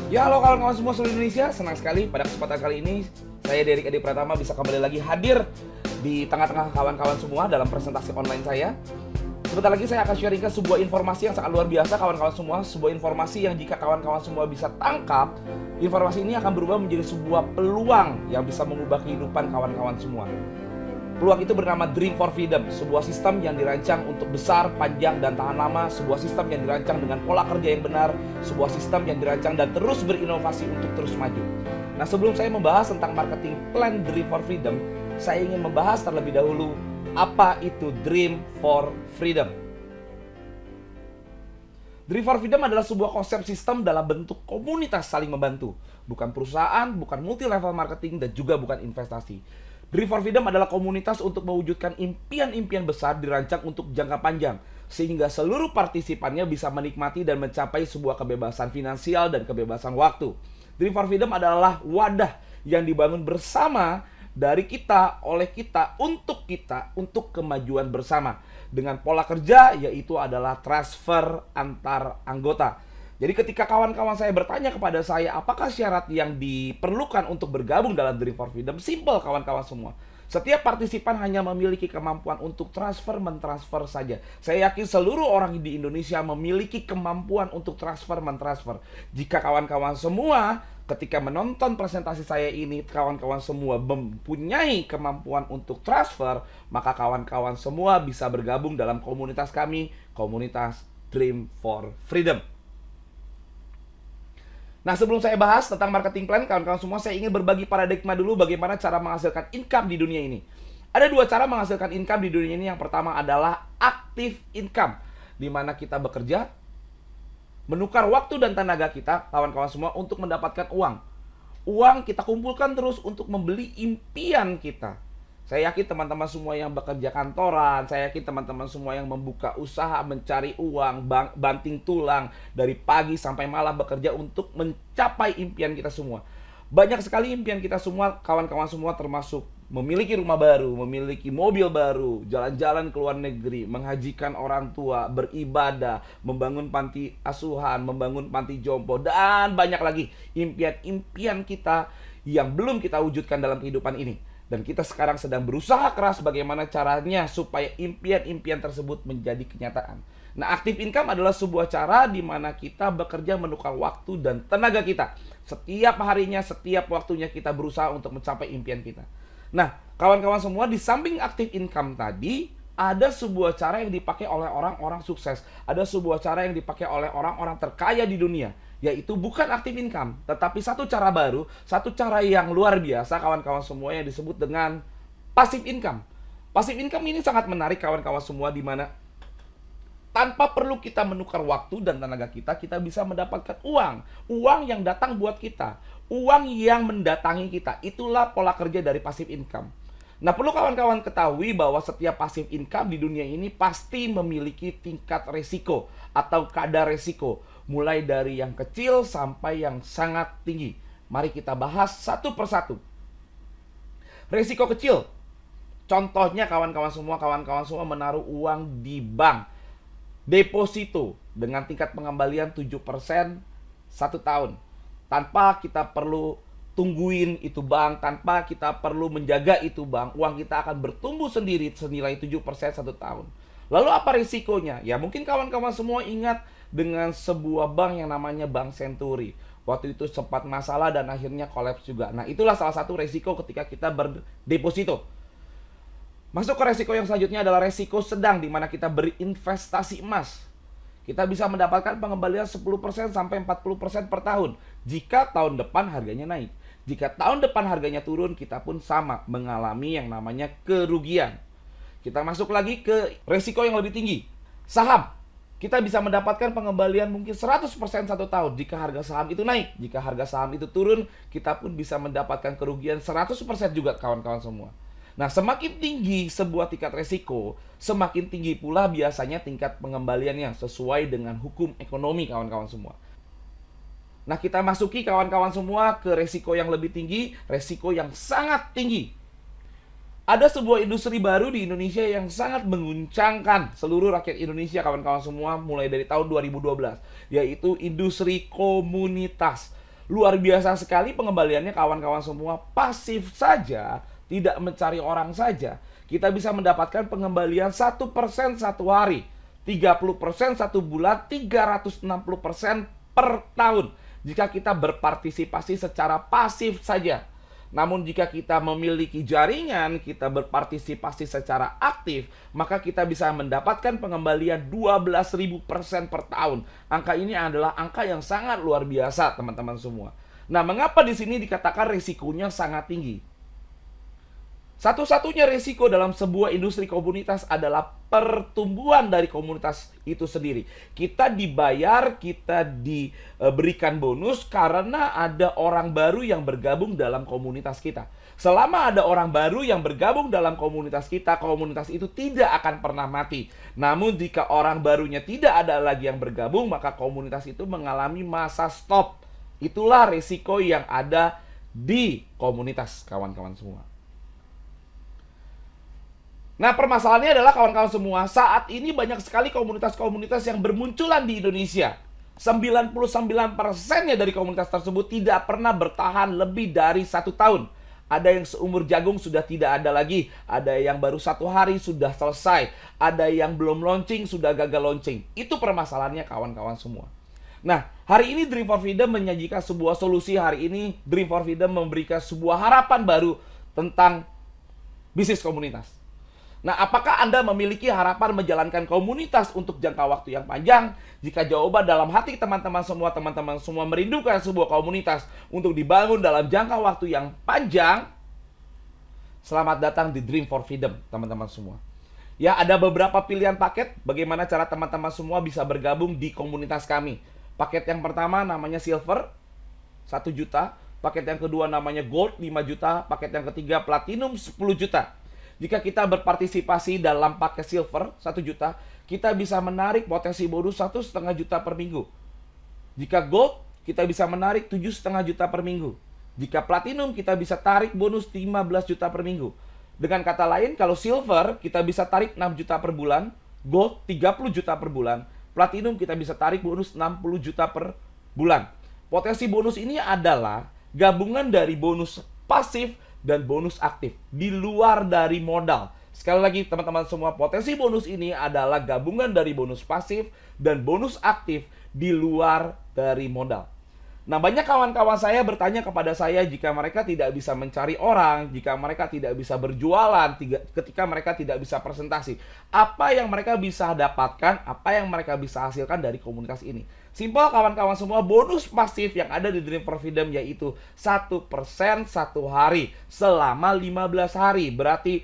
Ya, halo kawan-kawan semua seluruh Indonesia, senang sekali pada kesempatan kali ini saya Derik Adi Pratama bisa kembali lagi hadir di tengah-tengah kawan-kawan semua dalam presentasi online saya. Sebentar lagi saya akan sharingkan sebuah informasi yang sangat luar biasa kawan-kawan semua, sebuah informasi yang jika kawan-kawan semua bisa tangkap, informasi ini akan berubah menjadi sebuah peluang yang bisa mengubah kehidupan kawan-kawan semua. Peluang itu bernama Dream for Freedom, sebuah sistem yang dirancang untuk besar, panjang, dan tahan lama, sebuah sistem yang dirancang dengan pola kerja yang benar, sebuah sistem yang dirancang dan terus berinovasi untuk terus maju. Nah, sebelum saya membahas tentang marketing plan Dream for Freedom, saya ingin membahas terlebih dahulu apa itu Dream for Freedom. Dream for Freedom adalah sebuah konsep sistem dalam bentuk komunitas saling membantu, bukan perusahaan, bukan multi level marketing, dan juga bukan investasi. Dream for Freedom adalah komunitas untuk mewujudkan impian-impian besar dirancang untuk jangka panjang, sehingga seluruh partisipannya bisa menikmati dan mencapai sebuah kebebasan finansial dan kebebasan waktu. Dream for Freedom adalah wadah yang dibangun bersama dari kita, oleh kita, untuk kemajuan bersama. Dengan pola kerja yaitu adalah transfer antar anggota. Jadi ketika kawan-kawan saya bertanya kepada saya, apakah syarat yang diperlukan untuk bergabung dalam Dream for Freedom? Simple kawan-kawan semua. Setiap partisipan hanya memiliki kemampuan untuk mentransfer saja. Saya yakin seluruh orang di Indonesia memiliki kemampuan untuk mentransfer. Jika kawan-kawan semua ketika menonton presentasi saya ini, kawan-kawan semua mempunyai kemampuan untuk transfer, maka kawan-kawan semua bisa bergabung dalam komunitas kami, komunitas Dream for Freedom. Nah, sebelum saya bahas tentang marketing plan, kawan-kawan semua, saya ingin berbagi paradigma dulu bagaimana cara menghasilkan income di dunia ini. Ada dua cara menghasilkan income di dunia ini. Yang pertama adalah active income, di mana kita bekerja, menukar waktu dan tenaga kita, kawan-kawan semua, untuk mendapatkan uang. Uang kita kumpulkan terus untuk membeli impian kita. Saya yakin teman-teman semua yang bekerja kantoran, saya yakin teman-teman semua yang membuka usaha, mencari uang, banting tulang dari pagi sampai malam bekerja untuk mencapai impian kita semua. Banyak sekali impian kita semua, kawan-kawan semua, termasuk memiliki rumah baru, memiliki mobil baru, jalan-jalan ke luar negeri, menghajikan orang tua, beribadah, membangun panti asuhan, membangun panti jompo, dan banyak lagi impian-impian kita yang belum kita wujudkan dalam kehidupan ini. Dan kita sekarang sedang berusaha keras bagaimana caranya supaya impian-impian tersebut menjadi kenyataan. Nah, active income adalah sebuah cara di mana kita bekerja menukar waktu dan tenaga kita. Setiap harinya, setiap waktunya kita berusaha untuk mencapai impian kita. Nah, kawan-kawan semua, di samping active income tadi, ada sebuah cara yang dipakai oleh orang-orang sukses. Ada sebuah cara yang dipakai oleh orang-orang terkaya di dunia, yaitu bukan active income, tetapi satu cara baru, satu cara yang luar biasa kawan-kawan semua, yang disebut dengan passive income. Passive income ini sangat menarik kawan-kawan semua, di mana tanpa perlu kita menukar waktu dan tenaga kita, kita bisa mendapatkan uang. Uang yang datang buat kita, uang yang mendatangi kita. Itulah pola kerja dari passive income. Nah, perlu kawan-kawan ketahui bahwa setiap passive income di dunia ini pasti memiliki tingkat resiko atau kadar resiko, mulai dari yang kecil sampai yang sangat tinggi. Mari kita bahas satu persatu. Resiko kecil, contohnya kawan-kawan semua menaruh uang di bank deposito dengan tingkat pengembalian 7% 1 tahun, tanpa kita perlu tungguin itu bank, tanpa kita perlu menjaga itu bank, uang kita akan bertumbuh sendiri senilai 7% 1 tahun. Lalu apa risikonya? Ya, mungkin kawan-kawan semua ingat dengan sebuah bank yang namanya Bank Century. Waktu itu sempat masalah dan akhirnya kolaps juga. Nah, itulah salah satu risiko ketika kita berdeposito. Masuk ke risiko yang selanjutnya adalah risiko sedang, di mana kita berinvestasi emas. Kita bisa mendapatkan pengembalian 10% sampai 40% per tahun jika tahun depan harganya naik. Jika tahun depan harganya turun, kita pun sama mengalami yang namanya kerugian. Kita masuk lagi ke risiko yang lebih tinggi. Saham. Kita bisa mendapatkan pengembalian mungkin 100% 1 tahun jika harga saham itu naik. Jika harga saham itu turun, kita pun bisa mendapatkan kerugian 100% juga kawan-kawan semua. Nah, semakin tinggi sebuah tingkat risiko, semakin tinggi pula biasanya tingkat pengembaliannya sesuai dengan hukum ekonomi kawan-kawan semua. Nah, kita masuki kawan-kawan semua ke resiko yang lebih tinggi, resiko yang sangat tinggi. Ada sebuah industri baru di Indonesia yang sangat menguncangkan seluruh rakyat Indonesia, kawan-kawan semua, mulai dari tahun 2012, yaitu industri komunitas. Luar biasa sekali pengembaliannya kawan-kawan semua. Pasif saja, tidak mencari orang saja, kita bisa mendapatkan pengembalian 1% satu hari, 30% satu bulan, 360% per tahun jika kita berpartisipasi secara pasif saja. Namun jika kita memiliki jaringan, kita berpartisipasi secara aktif, maka kita bisa mendapatkan pengembalian 12.000% per tahun. Angka ini adalah angka yang sangat luar biasa, teman-teman semua. Nah, mengapa di sini dikatakan risikonya sangat tinggi? Satu-satunya risiko dalam sebuah industri komunitas adalah pertumbuhan dari komunitas itu sendiri. Kita dibayar, kita diberikan bonus karena ada orang baru yang bergabung dalam komunitas kita. Selama ada orang baru yang bergabung dalam komunitas kita, komunitas itu tidak akan pernah mati. Namun jika orang barunya tidak ada lagi yang bergabung, maka komunitas itu mengalami masa stop. Itulah risiko yang ada di komunitas, kawan-kawan semua. Nah, permasalahannya adalah kawan-kawan semua, saat ini banyak sekali komunitas-komunitas yang bermunculan di Indonesia. 99%-nya dari komunitas tersebut tidak pernah bertahan lebih dari 1 tahun. Ada yang seumur jagung sudah tidak ada lagi. Ada yang baru 1 hari sudah selesai. Ada yang belum launching, sudah gagal launching. Itu permasalahannya kawan-kawan semua. Nah, hari ini Dream for Freedom menyajikan sebuah solusi. Hari ini Dream for Freedom memberikan sebuah harapan baru tentang bisnis komunitas. Nah, apakah Anda memiliki harapan menjalankan komunitas untuk jangka waktu yang panjang? Jika jawaban dalam hati teman-teman semua merindukan sebuah komunitas untuk dibangun dalam jangka waktu yang panjang, selamat datang di Dream for Freedom, teman-teman semua. Ya, ada beberapa pilihan paket bagaimana cara teman-teman semua bisa bergabung di komunitas kami. Paket yang pertama namanya Silver, 1 juta. Paket yang kedua namanya Gold, 5 juta. Paket yang ketiga Platinum, 10 juta. Jika kita berpartisipasi dalam paket Silver 1 juta, kita bisa menarik potensi bonus 1,5 juta per minggu. Jika Gold, kita bisa menarik 7,5 juta per minggu. Jika Platinum, kita bisa tarik bonus 15 juta per minggu. Dengan kata lain, kalau Silver, kita bisa tarik 6 juta per bulan. Gold, 30 juta per bulan. Platinum, kita bisa tarik bonus 60 juta per bulan. Potensi bonus ini adalah gabungan dari bonus pasif dan bonus aktif di luar dari modal. Sekali lagi teman-teman semua, potensi bonus ini adalah gabungan dari bonus pasif dan bonus aktif di luar dari modal. Nah, banyak kawan-kawan saya bertanya kepada saya jika mereka tidak bisa mencari orang, jika mereka tidak bisa berjualan, ketika mereka tidak bisa presentasi. Apa yang mereka bisa dapatkan, apa yang mereka bisa hasilkan dari komunitas ini? Simpel kawan-kawan semua, bonus pasif yang ada di Dream for Freedom yaitu 1% satu hari selama 15 hari. Berarti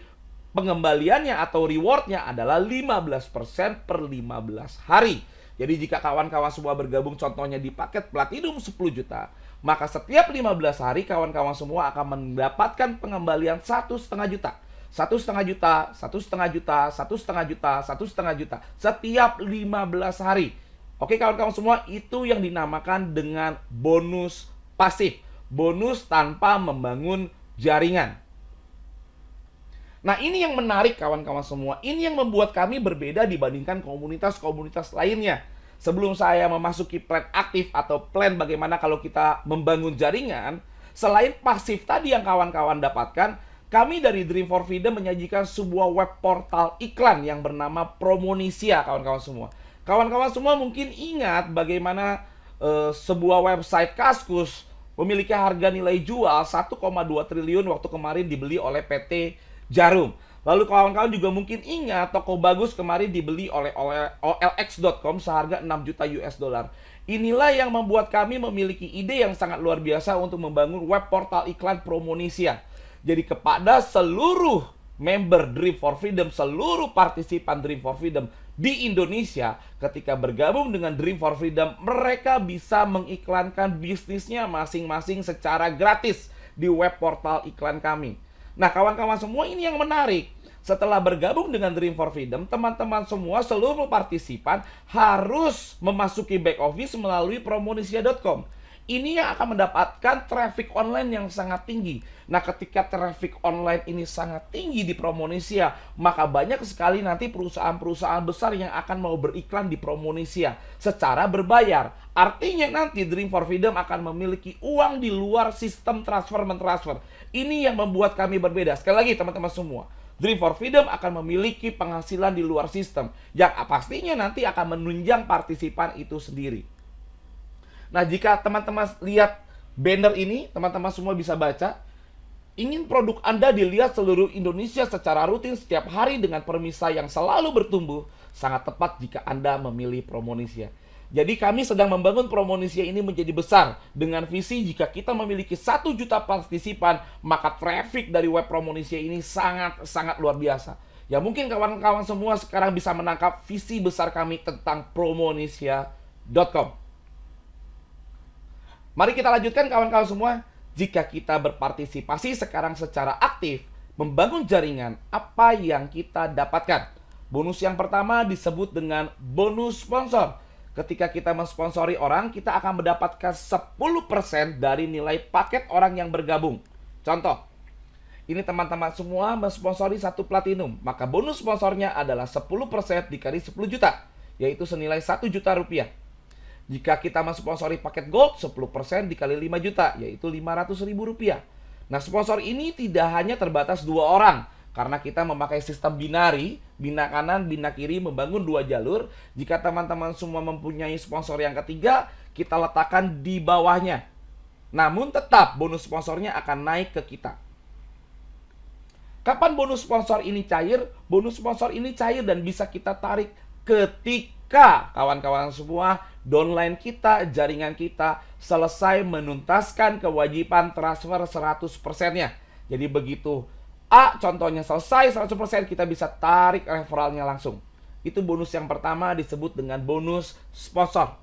pengembaliannya atau rewardnya adalah 15% per 15 hari. Jadi jika kawan-kawan semua bergabung contohnya di paket Platinum 10 juta, maka setiap 15 hari kawan-kawan semua akan mendapatkan pengembalian 1,5 juta. 1,5 juta, 1,5 juta, 1,5 juta, 1,5 juta setiap 15 hari. Oke kawan-kawan semua, itu yang dinamakan dengan bonus pasif. Bonus tanpa membangun jaringan. Nah, ini yang menarik kawan-kawan semua. Ini yang membuat kami berbeda dibandingkan komunitas-komunitas lainnya. Sebelum saya memasuki plan aktif atau plan bagaimana kalau kita membangun jaringan, selain pasif tadi yang kawan-kawan dapatkan, kami dari Dream for Freedom menyajikan sebuah web portal iklan yang bernama Promonisia, kawan-kawan semua. Kawan-kawan semua mungkin ingat bagaimana sebuah website Kaskus memiliki harga nilai jual 1,2 triliun waktu kemarin dibeli oleh PT Jarum. Lalu kawan-kawan juga mungkin ingat toko bagus kemarin dibeli oleh OLX.com seharga 6 juta US dollar. Inilah yang membuat kami memiliki ide yang sangat luar biasa untuk membangun web portal iklan Promonisia. Jadi kepada seluruh member Dream for Freedom, seluruh partisipan Dream for Freedom di Indonesia, ketika bergabung dengan Dream for Freedom, mereka bisa mengiklankan bisnisnya masing-masing secara gratis di web portal iklan kami. Nah kawan-kawan semua, ini yang menarik. Setelah bergabung dengan Dream for Freedom, teman-teman semua, seluruh partisipan harus memasuki back office melalui promonisia.com. Ini yang akan mendapatkan traffic online yang sangat tinggi. Nah, ketika traffic online ini sangat tinggi di Promonesia, maka banyak sekali nanti perusahaan-perusahaan besar yang akan mau beriklan di Promonesia secara berbayar. Artinya nanti Dream for Freedom akan memiliki uang di luar sistem transfer-mentransfer. Ini yang membuat kami berbeda. Sekali lagi teman-teman semua, Dream for Freedom akan memiliki penghasilan di luar sistem yang pastinya nanti akan menunjang partisipan itu sendiri. Nah, jika teman-teman lihat banner ini, teman-teman semua bisa baca. Ingin produk Anda dilihat seluruh Indonesia secara rutin setiap hari dengan permisa yang selalu bertumbuh, sangat tepat jika Anda memilih Promonesia. Jadi kami sedang membangun Promonesia ini menjadi besar dengan visi jika kita memiliki 1 juta partisipan, maka traffic dari web Promonesia ini sangat luar biasa. Ya mungkin kawan-kawan semua sekarang bisa menangkap visi besar kami tentang promonesia.com. Mari kita lanjutkan kawan-kawan semua. Jika kita berpartisipasi sekarang secara aktif membangun jaringan, apa yang kita dapatkan? Bonus yang pertama disebut dengan bonus sponsor. Ketika kita mensponsori orang, kita akan mendapatkan 10% dari nilai paket orang yang bergabung. Contoh, ini teman-teman semua mensponsori 1 platinum, maka bonus sponsornya adalah 10% dikali 10 juta, yaitu senilai 1 juta rupiah. Jika kita mensponsori paket gold, 10% dikali 5 juta, yaitu 500 ribu rupiah. Nah, sponsor ini tidak hanya terbatas 2 orang, karena kita memakai sistem binari, bina kanan, bina kiri, membangun 2 jalur. Jika teman-teman semua mempunyai sponsor yang ketiga, kita letakkan di bawahnya. Namun tetap bonus sponsornya akan naik ke kita. Kapan bonus sponsor ini cair? Bonus sponsor ini cair dan bisa kita tarik ketika kawan-kawan semua downline kita, jaringan kita selesai menuntaskan kewajiban transfer 100%-nya. Jadi begitu A contohnya selesai 100%, kita bisa tarik referralnya langsung. Itu bonus yang pertama disebut dengan bonus sponsor.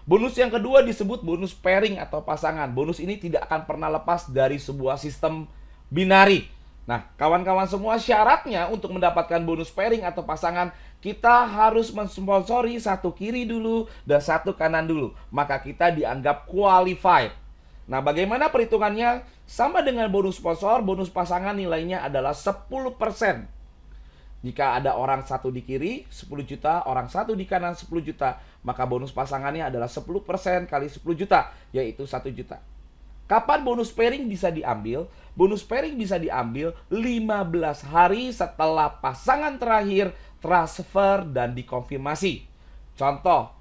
Bonus yang kedua disebut bonus pairing atau pasangan. Bonus ini tidak akan pernah lepas dari sebuah sistem binari. Nah, kawan-kawan semua, syaratnya untuk mendapatkan bonus pairing atau pasangan, kita harus mensponsori 1 kiri dulu dan 1 kanan dulu. Maka kita dianggap qualified. Nah, bagaimana perhitungannya? Sama dengan bonus sponsor, bonus pasangan nilainya adalah 10%. Jika ada orang 1 di kiri, 10 juta, orang 1 di kanan 10 juta, maka bonus pasangannya adalah 10% kali 10 juta, yaitu 1 juta. Kapan bonus pairing bisa diambil? Bonus pairing bisa diambil 15 hari setelah pasangan terakhir transfer dan dikonfirmasi. Contoh,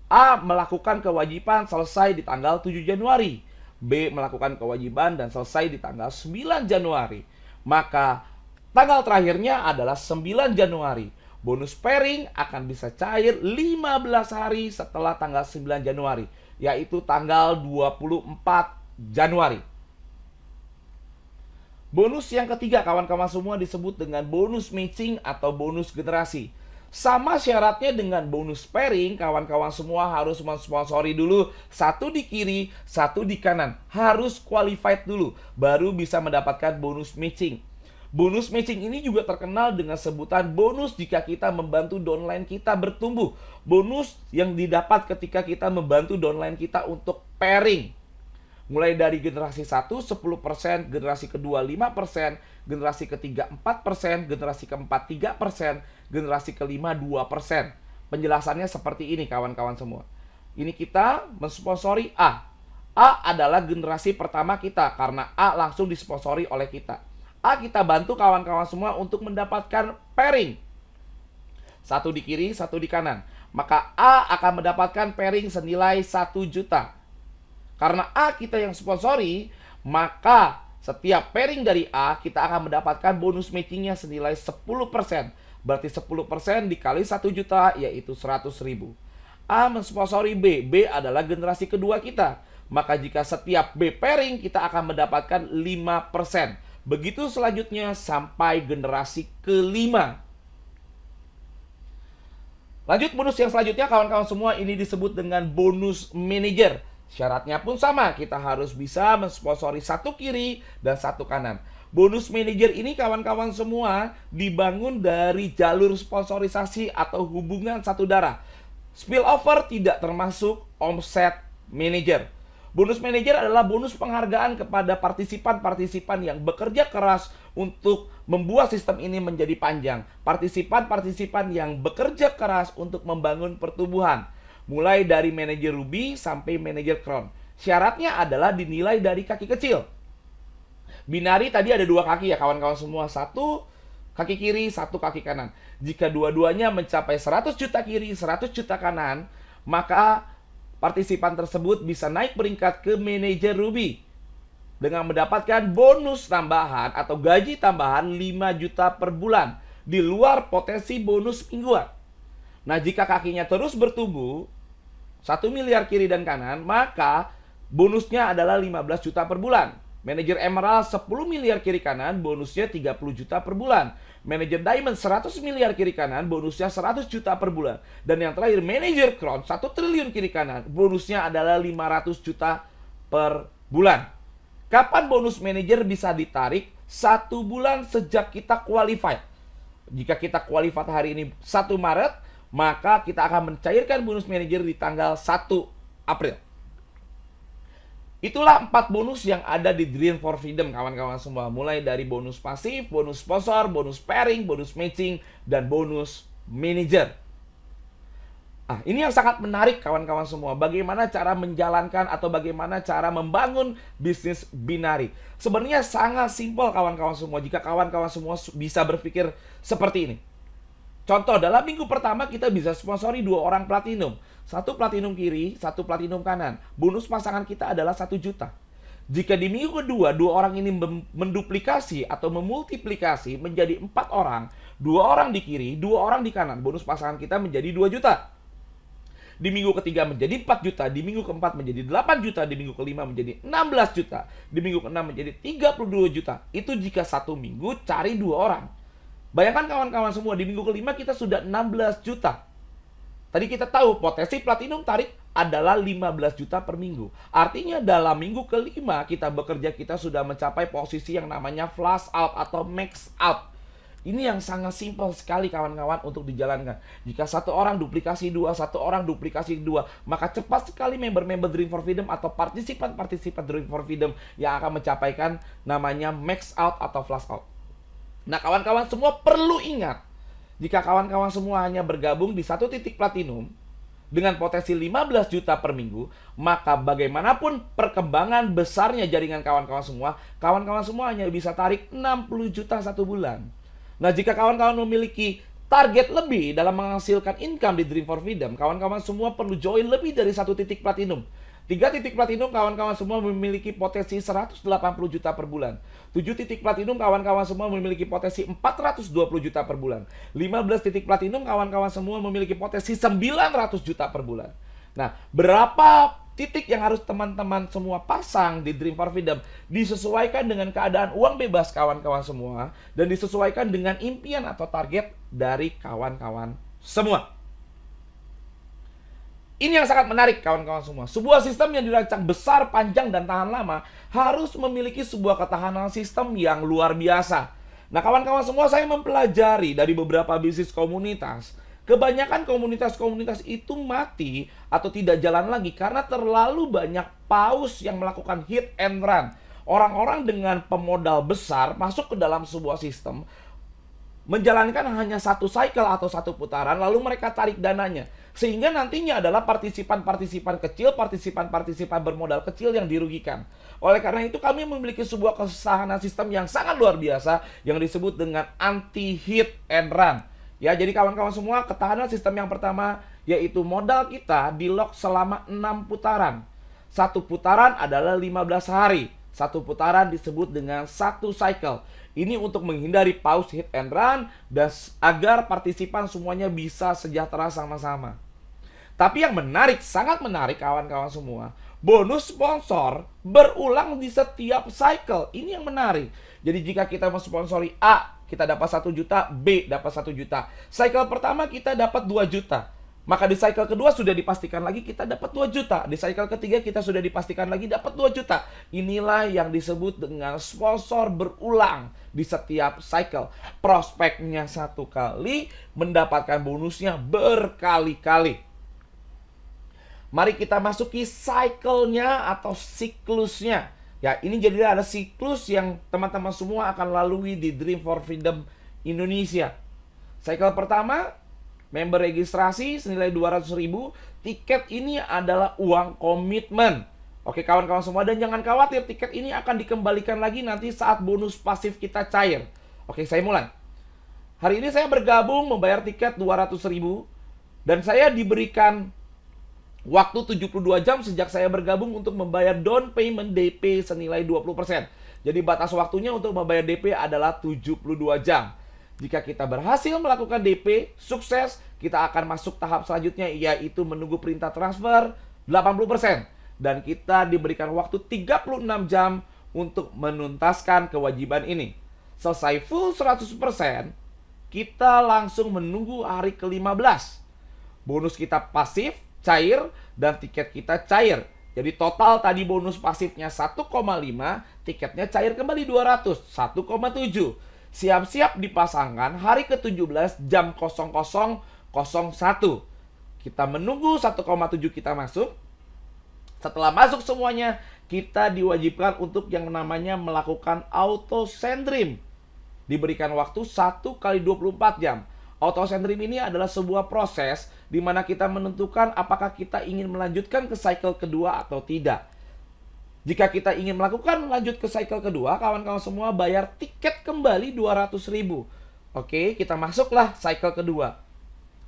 A melakukan kewajiban selesai di tanggal 7 Januari. B melakukan kewajiban dan selesai di tanggal 9 Januari. Maka tanggal terakhirnya adalah 9 Januari. Bonus pairing akan bisa cair 15 hari setelah tanggal 9 Januari, yaitu tanggal 24 Januari. Bonus yang ketiga kawan-kawan semua disebut dengan bonus matching atau bonus generasi. Sama syaratnya dengan bonus pairing, kawan-kawan semua harus mensponsori dulu 1 di kiri, 1 di kanan. Harus qualified dulu, baru bisa mendapatkan bonus matching. Bonus matching ini juga terkenal dengan sebutan bonus jika kita membantu downline kita bertumbuh. Bonus yang didapat ketika kita membantu downline kita untuk pairing. Mulai dari generasi 1, 10%, generasi kedua 5%, generasi ketiga 4%, generasi keempat 3%, generasi kelima 2%. Penjelasannya seperti ini kawan-kawan semua. Ini kita mensponsori A. A adalah generasi pertama kita karena A langsung disponsori oleh kita. A kita bantu kawan-kawan semua untuk mendapatkan pairing. 1 di kiri, 1 di kanan. Maka A akan mendapatkan pairing senilai 1 juta. Karena A kita yang sponsori, maka setiap pairing dari A kita akan mendapatkan bonus matchingnya senilai 10%. Berarti 10% dikali 1 juta yaitu 100 ribu. A mensponsori B. B adalah generasi kedua kita. Maka jika setiap B pairing kita akan mendapatkan 5%. Begitu selanjutnya sampai generasi kelima. Lanjut bonus yang selanjutnya kawan-kawan semua, ini disebut dengan bonus manager. Syaratnya pun sama, kita harus bisa mensponsori 1 kiri dan 1 kanan. Bonus manager ini kawan-kawan semua dibangun dari jalur sponsorisasi atau hubungan satu darah. Spillover tidak termasuk omset manager. Bonus manager adalah bonus penghargaan kepada partisipan-partisipan yang bekerja keras untuk membuat sistem ini menjadi panjang. Partisipan-partisipan yang bekerja keras untuk membangun pertumbuhan. Mulai dari manajer Ruby sampai manajer Cron. Syaratnya adalah dinilai dari kaki kecil. Binari tadi ada 2 kaki ya kawan-kawan semua. 1 kaki kiri, 1 kaki kanan. Jika dua-duanya mencapai 100 juta kiri, 100 juta kanan, maka partisipan tersebut bisa naik peringkat ke manajer Ruby dengan mendapatkan bonus tambahan atau gaji tambahan 5 juta per bulan di luar potensi bonus mingguan. Nah, jika kakinya terus bertumbuh 1 miliar kiri dan kanan, maka bonusnya adalah 15 juta per bulan. Manajer Emerald 10 miliar kiri kanan, bonusnya 30 juta per bulan. Manajer Diamond 100 miliar kiri kanan, bonusnya 100 juta per bulan. Dan yang terakhir, manajer Crown 1 triliun kiri kanan, bonusnya adalah 500 juta per bulan. Kapan bonus manajer bisa ditarik? 1 bulan sejak kita qualified. Jika kita qualified hari ini 1 Maret, maka kita akan mencairkan bonus manajer di tanggal 1 April. Itulah 4 bonus yang ada di Dream for Freedom kawan-kawan semua. Mulai dari bonus pasif, bonus sponsor, bonus pairing, bonus matching, dan bonus manager. Ini yang sangat menarik kawan-kawan semua. Bagaimana cara menjalankan atau bagaimana cara membangun bisnis binari. Sebenarnya sangat simpel kawan-kawan semua. Jika kawan-kawan semua bisa berpikir seperti ini. Contoh, dalam minggu pertama kita bisa sponsori 2 orang platinum. 1 platinum kiri, 1 platinum kanan. Bonus pasangan kita adalah 1 juta. Jika di minggu kedua 2 orang ini menduplikasi atau memultiplikasi menjadi 4 orang. 2 orang di kiri, 2 orang di kanan. Bonus pasangan kita menjadi 2 juta. Di minggu ketiga menjadi 4 juta. Di minggu keempat menjadi 8 juta. Di minggu kelima menjadi 16 juta. Di minggu keenam menjadi 32 juta. Itu jika 1 minggu cari 2 orang. Bayangkan kawan-kawan semua, di minggu kelima kita sudah 16 juta. Tadi kita tahu potensi platinum tarik adalah 15 juta per minggu. Artinya dalam minggu kelima kita bekerja, kita sudah mencapai posisi yang namanya flash out atau max out. Ini yang sangat simpel sekali kawan-kawan untuk dijalankan. Jika 1 orang duplikasi 2, 1 orang duplikasi 2, maka cepat sekali member-member Dream for Freedom atau partisipan-partisipan Dream for Freedom yang akan mencapaikan namanya max out atau flash out. Nah, kawan-kawan semua perlu ingat, jika kawan-kawan semua hanya bergabung di 1 titik platinum dengan potensi 15 juta per minggu, maka bagaimanapun perkembangan besarnya jaringan kawan-kawan semua hanya bisa tarik 60 juta 1 bulan. Nah, jika kawan-kawan memiliki target lebih dalam menghasilkan income di Dream for Freedom, kawan-kawan semua perlu join lebih dari 1 titik platinum. 3 titik platinum kawan-kawan semua memiliki potensi 180 juta per bulan. 7 titik platinum kawan-kawan semua memiliki potensi 420 juta per bulan. 15 titik platinum kawan-kawan semua memiliki potensi 900 juta per bulan. Nah, berapa titik yang harus teman-teman semua pasang di Dream for Freedom disesuaikan dengan keadaan uang bebas kawan-kawan semua dan disesuaikan dengan impian atau target dari kawan-kawan semua. Ini yang sangat menarik kawan-kawan semua. Sebuah sistem yang dirancang besar, panjang, dan tahan lama harus memiliki sebuah ketahanan sistem yang luar biasa. Nah kawan-kawan semua, saya mempelajari dari beberapa bisnis komunitas. Kebanyakan komunitas-komunitas itu mati atau tidak jalan lagi karena terlalu banyak paus yang melakukan hit and run. Orang-orang dengan pemodal besar masuk ke dalam sebuah sistem, menjalankan hanya 1 cycle atau 1 putaran, lalu mereka tarik dananya. Sehingga nantinya adalah partisipan-partisipan kecil, partisipan-partisipan bermodal kecil yang dirugikan. Oleh karena itu kami memiliki sebuah ketahanan sistem yang sangat luar biasa yang disebut dengan anti-hit and run. Ya, jadi kawan-kawan semua, ketahanan sistem yang pertama yaitu modal kita di lock selama 6 putaran. 1 putaran adalah 15 hari. 1 putaran disebut dengan 1 cycle. Ini untuk menghindari pause hit and run dan agar partisipan semuanya bisa sejahtera sama-sama. Tapi yang menarik, sangat menarik kawan-kawan semua, bonus sponsor berulang di setiap cycle. Ini yang menarik. Jadi jika kita mensponsori A, kita dapat 1 juta, B dapat 1 juta. Cycle pertama kita dapat 2 juta. Maka di cycle kedua sudah dipastikan lagi kita dapat 2 juta. Di cycle ketiga kita sudah dipastikan lagi dapat 2 juta. Inilah yang disebut dengan sponsor berulang di setiap cycle. Prospeknya 1 kali, mendapatkan bonusnya berkali-kali. Mari kita masuki cycle-nya atau siklusnya. Ya, ini jadi ada siklus yang teman-teman semua akan lalui di Dream for Freedom Indonesia. Cycle pertama, member registrasi senilai 200.000. Tiket ini adalah uang komitmen. Oke kawan-kawan semua, dan jangan khawatir, tiket ini akan dikembalikan lagi nanti saat bonus pasif kita cair. Oke, saya mulai. Hari ini saya bergabung membayar tiket 200.000 dan saya diberikan waktu 72 jam sejak saya bergabung untuk membayar down payment DP senilai 20%. Jadi batas waktunya untuk membayar DP adalah 72 jam. Jika kita berhasil melakukan DP, sukses, kita akan masuk tahap selanjutnya, yaitu menunggu perintah transfer 80%. Dan kita diberikan waktu 36 jam untuk menuntaskan kewajiban ini. Selesai full 100%, kita langsung menunggu hari ke-15. Bonus kita pasif, cair, dan tiket kita cair. Jadi total tadi bonus pasifnya 1,5, tiketnya cair kembali 200, 1,7. Siap-siap dipasangkan hari ke-17 jam 00.01. Kita menunggu 1,7 kita masuk. Setelah masuk semuanya, kita diwajibkan untuk yang namanya melakukan auto send dream. Diberikan waktu 1 kali 24 jam. Auto send dream ini adalah sebuah proses di mana kita menentukan apakah kita ingin melanjutkan ke cycle kedua atau tidak. Jika kita ingin melakukan lanjut ke cycle kedua, kawan-kawan semua bayar tiket kembali 200.000. Oke, kita masuklah cycle kedua.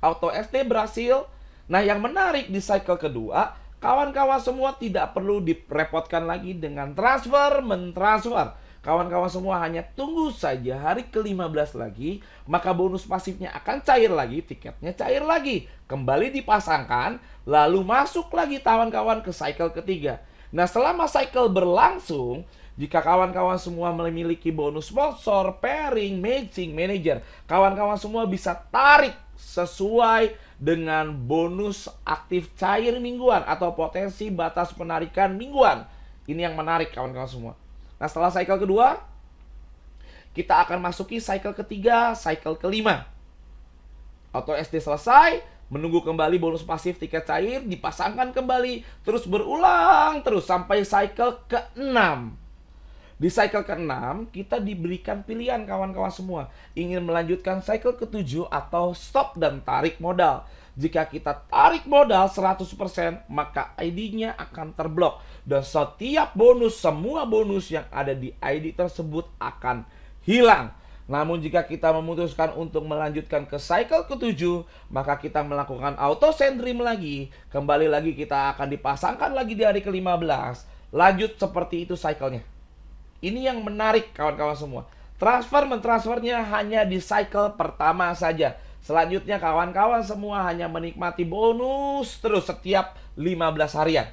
Auto ST berhasil. Nah, yang menarik di cycle kedua, kawan-kawan semua tidak perlu direpotkan lagi dengan transfer, mentransfer. Kawan-kawan semua hanya tunggu saja hari ke-15 lagi, maka bonus pasifnya akan cair lagi, tiketnya cair lagi, kembali dipasangkan, lalu masuk lagi kawan-kawan ke cycle ketiga. Nah, selama cycle berlangsung, jika kawan-kawan semua memiliki bonus sponsor, pairing, matching, manager, kawan-kawan semua bisa tarik sesuai dengan bonus aktif cair mingguan atau potensi batas penarikan mingguan. Ini yang menarik kawan-kawan semua. Nah, setelah cycle kedua, kita akan masuki cycle ketiga, cycle kelima. Auto SD selesai, menunggu kembali bonus pasif tiket cair, dipasangkan kembali, terus berulang terus sampai cycle ke-6. Di cycle ke-6, kita diberikan pilihan kawan-kawan semua. Ingin melanjutkan cycle ke-7 atau stop dan tarik modal. Jika kita tarik modal 100%, maka ID-nya akan terblok. Dan setiap bonus, semua bonus yang ada di ID tersebut akan hilang. Namun jika kita memutuskan untuk melanjutkan ke cycle ke-7, maka kita melakukan auto send dream lagi. Kembali lagi kita akan dipasangkan lagi di hari ke-15. Lanjut seperti itu cycle-nya. Ini yang menarik kawan-kawan semua. Mentransfernya hanya di cycle pertama saja. Selanjutnya kawan-kawan semua hanya menikmati bonus terus setiap 15 harian.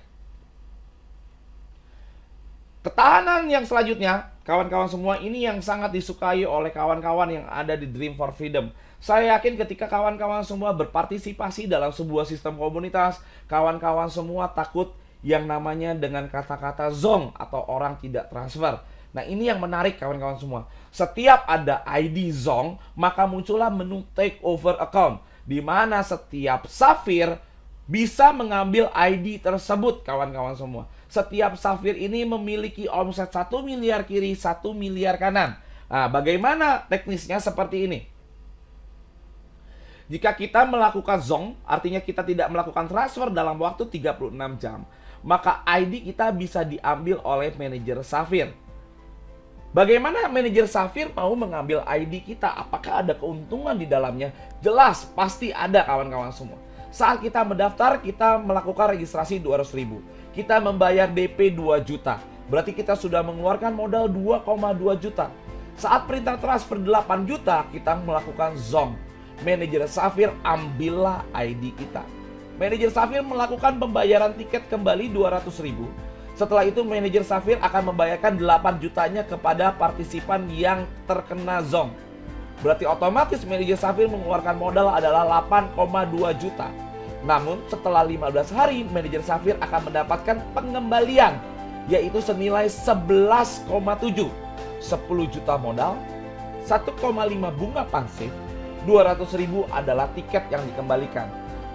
Ketahanan yang selanjutnya, kawan-kawan semua, ini yang sangat disukai oleh kawan-kawan yang ada di Dream for Freedom. Saya yakin ketika kawan-kawan semua berpartisipasi dalam sebuah sistem komunitas, kawan-kawan semua takut yang namanya dengan kata-kata zong atau orang tidak transfer. Nah, ini yang menarik kawan-kawan semua. Setiap ada ID zong, maka muncullah menu take over account, di mana setiap safir bisa mengambil ID tersebut kawan-kawan semua. Setiap safir ini memiliki omset 1 miliar kiri, 1 miliar kanan. Nah, bagaimana teknisnya seperti ini? Jika kita melakukan zong, artinya kita tidak melakukan transfer dalam waktu 36 jam, maka ID kita bisa diambil oleh manajer safir. Bagaimana manajer safir mau mengambil ID kita? Apakah ada keuntungan di dalamnya? Jelas, pasti ada kawan-kawan semua. Saat kita mendaftar, kita melakukan registrasi 200.000. Kita membayar DP 2 juta. Berarti kita sudah mengeluarkan modal 2,2 juta. Saat perintah transfer 8 juta, kita melakukan zong. Manajer safir ambillah ID kita. Manajer safir melakukan pembayaran tiket kembali 200.000. Setelah itu manajer safir akan membayarkan 8 jutanya kepada partisipan yang terkena zong. Berarti otomatis manajer safir mengeluarkan modal adalah 8,2 juta. Namun setelah 15 hari manajer safir akan mendapatkan pengembalian, yaitu senilai 11,7. 10 juta modal, 1,5 bunga pasif, 200.000 adalah tiket yang dikembalikan.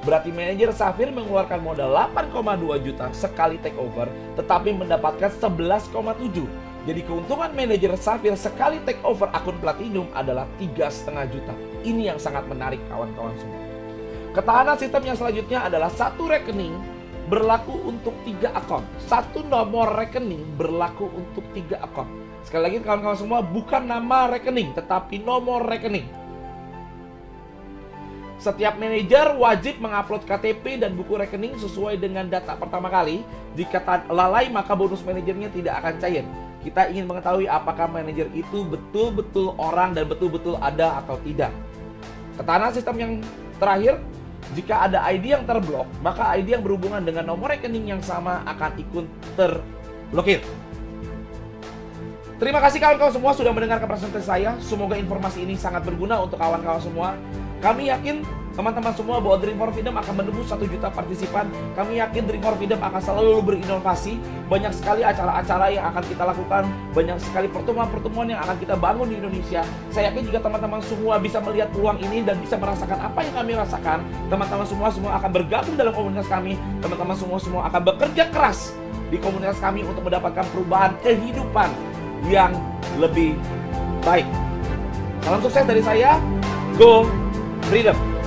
Berarti manajer Safir mengeluarkan modal 8,2 juta sekali take over, tetapi mendapatkan 11,7. Jadi keuntungan manajer Safir sekali take over akun Platinum adalah 3,5 juta. Ini yang sangat menarik kawan-kawan semua. Ketahanan sistem yang selanjutnya adalah satu rekening berlaku untuk 3 akun. Satu nomor rekening berlaku untuk 3 akun. Sekali lagi kawan-kawan semua, bukan nama rekening, tetapi nomor rekening. Setiap manajer wajib mengupload KTP dan buku rekening sesuai dengan data pertama kali. Jika lalai, maka bonus manajernya tidak akan cair. Kita ingin mengetahui apakah manajer itu betul-betul orang dan betul-betul ada atau tidak. Ketahanan sistem yang terakhir, jika ada ID yang terblok, maka ID yang berhubungan dengan nomor rekening yang sama akan ikut terblokir. Terima kasih kawan-kawan semua sudah mendengarkan presentasi saya. Semoga informasi ini sangat berguna untuk kawan-kawan semua. Kami yakin teman-teman semua bahwa Dream for Freedom akan menembus 1 juta partisipan. Kami yakin Dream for Freedom akan selalu berinovasi. Banyak sekali acara-acara yang akan kita lakukan. Banyak sekali pertemuan-pertemuan yang akan kita bangun di Indonesia. Saya yakin jika teman-teman semua bisa melihat peluang ini dan bisa merasakan apa yang kami rasakan, teman-teman semua akan bergabung dalam komunitas kami. Teman-teman semua akan bekerja keras di komunitas kami untuk mendapatkan perubahan kehidupan yang lebih baik. Salam sukses dari saya. Go Freedom!